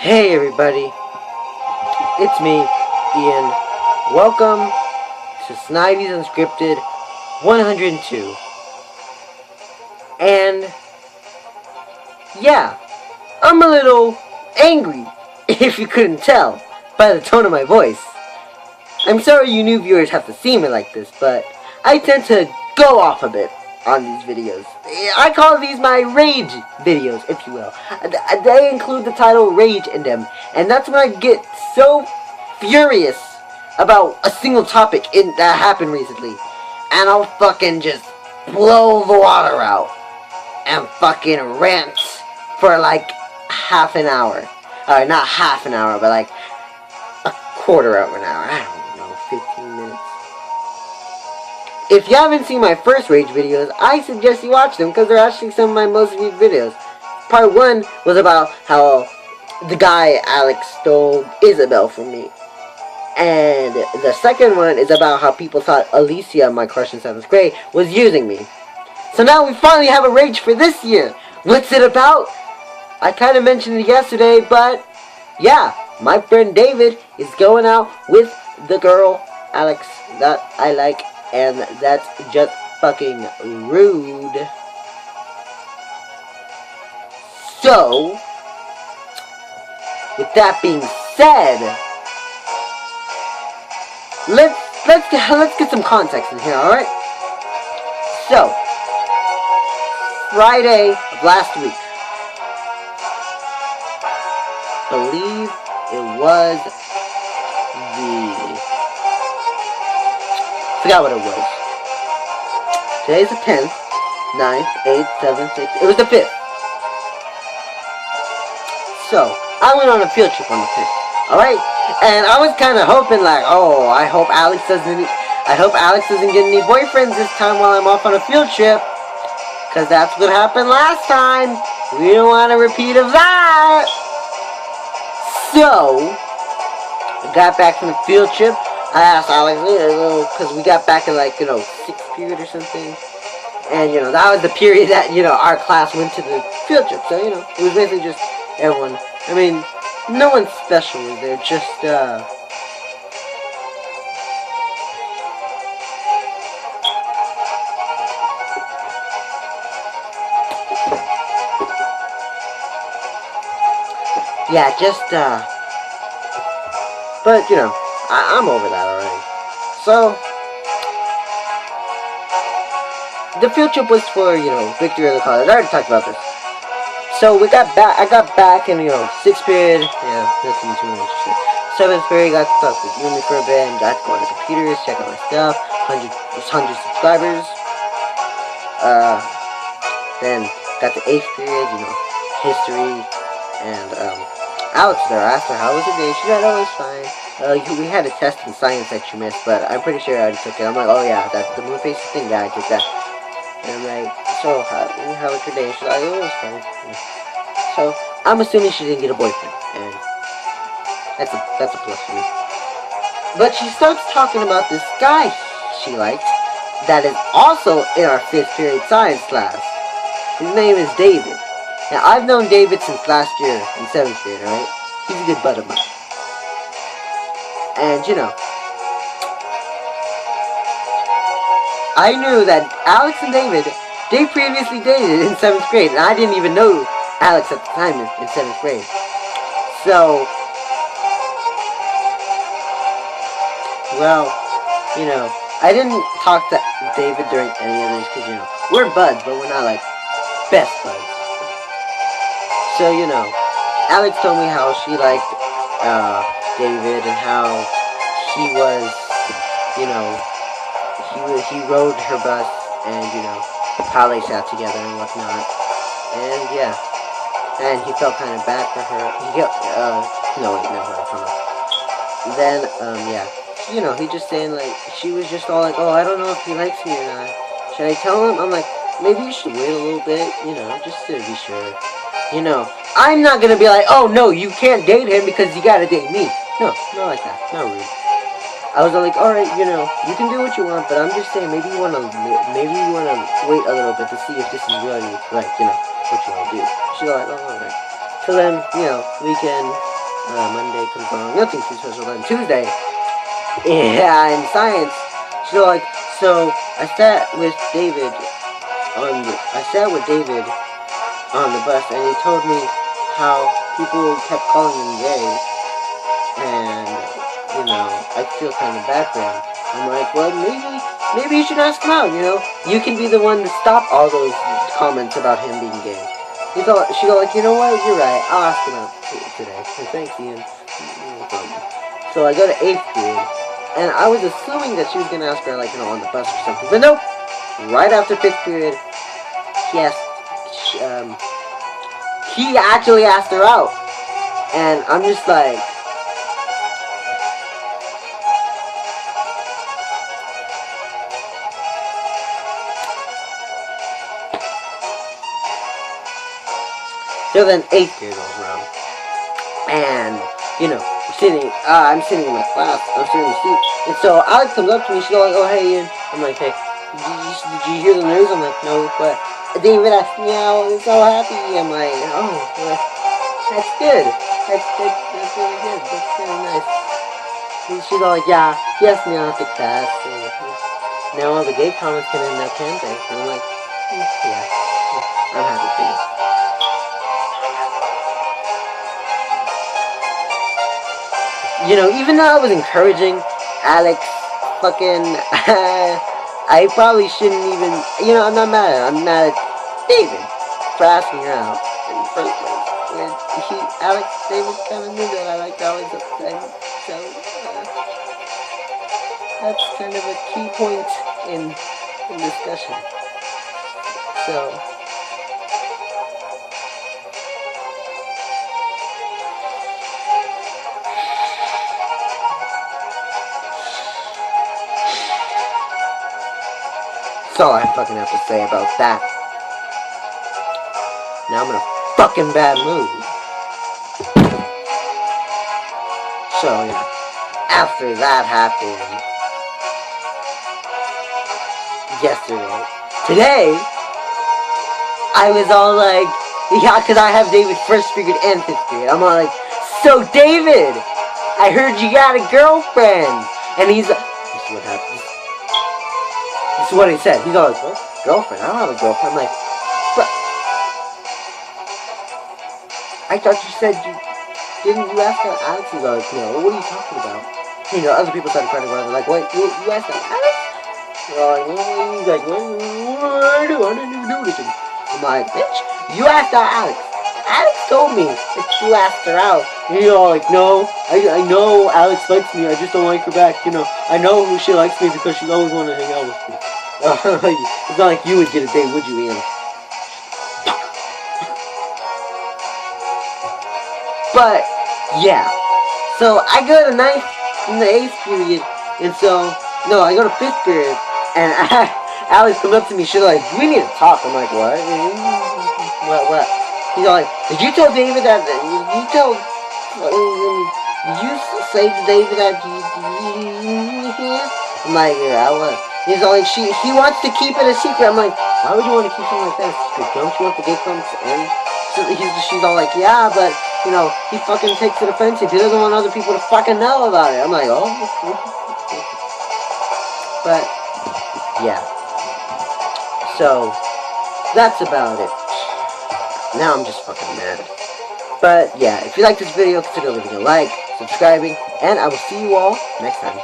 Hey everybody, it's me, Ian. Welcome to Snivy's Unscripted 102. And yeah, I'm a little angry, if you couldn't tell by the tone of my voice. I'm sorry you new viewers have to see me like this, but I tend to go off a bit on these videos. I call these my rage videos, if you will. They include the title Rage in them, and that's when I get so furious about a single topic that happened recently, and I'll fucking just blow the water out and fucking rant for like half an hour. Not half an hour, but like a quarter of an hour. I don't know, 15 minutes. If you haven't seen my first Rage videos, I suggest you watch them because they're actually some of my most viewed videos. Part 1 was about how the guy Alex stole Isabel from me. And the second one is about how people thought Alicia, my crush in 7th grade, was using me. So now we finally have a Rage for this year. What's it about? I kind of mentioned it yesterday, but yeah, my friend David is going out with the girl Alex that I like. And that's just fucking rude. So, with that being said, let's get some context in here, alright? So, Friday of last week, believe it was forgot what it was. Today's the 10th, 9th, 8th, 7th, 6th. It was the 5th. So, I went on a field trip on the 5th. Alright? And I was kind of hoping like, oh, I hope Alex doesn't get any boyfriends this time while I'm off on a field trip. Because that's what happened last time. We don't want a repeat of that. So, I got back from the field trip. I asked Alex, because we got back in like, 6th period or something. And, that was the period that, our class went to the field trip. So, it was basically just everyone. I mean, no one special was there, just, yeah, just, but, I'm over that already. So, the field trip was for, victory of the college. I already talked about this. So, I got back in, 6th period. Yeah, that's too much shit. 7th period, got to talk with Yumi for a bit, and got to go on the computers, check out my stuff. 100 subscribers. Then, got to 8th period, history, and, Alex there. I asked her how was the day. She said, oh, it was fine. We had a test in science that you missed, but I'm pretty sure I already took it. I'm like, oh yeah, that's the moon faces thing, yeah, I took that. And I'm like, so, how was your day? She's like, oh, it was fine. So, I'm assuming she didn't get a boyfriend, and that's a plus for me. But she starts talking about this guy she likes that is also in our 5th period science class. His name is David. Now, I've known David since last year in 7th grade, alright? He's a good bud of mine. And, I knew that Alex and David, they previously dated in 7th grade, and I didn't even know Alex at the time in 7th grade. So, well, I didn't talk to David during any of this, because, we're buds, but we're not, like, best buds. So, Alex told me how she liked, David, and how he was, he rode her bus, and, how they sat together and whatnot, and, yeah, and he felt kind of bad for her, no, wait, never, then, yeah, he just saying, like, she was just all like, oh, I don't know if he likes me or not, should I tell him? I'm like, maybe you should wait a little bit, just to be sure, I'm not gonna be like, oh, no, you can't date him because you gotta date me. No, not like that. Not rude. I was like, alright, you can do what you want, but I'm just saying, maybe you wanna wait a little bit to see if this is really, like, what you wanna do. She's like, oh, alright. So then, we can Monday comes along, nothing too special. Then Tuesday, yeah, in science, she's all like, so I sat with David on the bus, and he told me how people kept calling him gay, and you know, I feel kind of bad for him. I'm like, well, maybe you should ask him out. You know, you can be the one to stop all those comments about him being gay. She's all like, you know what, you're right, I'll ask him out today. So thanks, Ian. So I go to 8th period, and I was assuming that she was gonna ask her, like, you know, on the bus or something. But nope. Right after 5th period, he actually asked her out, and I'm just like, so then 8th period rolls around, and you know, I'm sitting in my class, I'm sitting in the seat, and so Alex comes up to me, she's all like, oh hey Ian, I'm like, hey, did you hear the news? I'm like, no, but David asked me out, I'm so happy. I'm like, oh, well, that's good, that's really good, that's really nice. And she's all like, yeah, he asked me out to class, and now all the gay comments can end up, can't they? And I'm like, yeah, I'm happy for you. You know, even though I was encouraging Alex, fucking, I probably shouldn't even, you know, I'm not mad at her. I'm mad at David for asking her out in the first place. David kind of knew that I liked Alex at the time, so, that's kind of a key point in discussion. So, that's all I fucking have to say about that. Now I'm in a fucking bad mood. So, yeah. After that happened yesterday. Today, I was all like, yeah, because I have David 1st period and 5th period. I'm all like, so David, I heard you got a girlfriend. And he's like, this is what happened. This is what he said. He's all like, what? Girlfriend? I don't have a girlfriend. I'm like, but I thought you said you didn't. You asked about Alex? He's all like, no, what are you talking about? You know, other people started crying around. They're like, wait, you asked about Alex? They're all like, well, he's like, what do I do? I didn't even do anything. I'm like, bitch, you asked out Alex. Alex told me that you asked her out. And you're all like, no, I know Alex likes me, I just don't like her back, you know. I know she likes me because she's always wanted to hang out with me. It's not like you would get a date, would you, Ian? But, yeah. So, I go to 9th in the 8th period, and so, no, I go to 5th period, and Alex comes up to me, she's like, we need to talk. I'm like, what? What? He's all like, did you tell David that, did you say to David that I'm like, yeah, what? He's all like, he wants to keep it a secret. I'm like, why would you want to keep something like that a secret? Don't you want the gay comments to end? So she's all like, yeah, but, you know, he fucking takes it offensive. He doesn't want other people to fucking know about it. I'm like, oh. But, yeah. So, that's about it. Now I'm just fucking mad. But, yeah, if you like this video, consider leaving a like, subscribing, and I will see you all next time.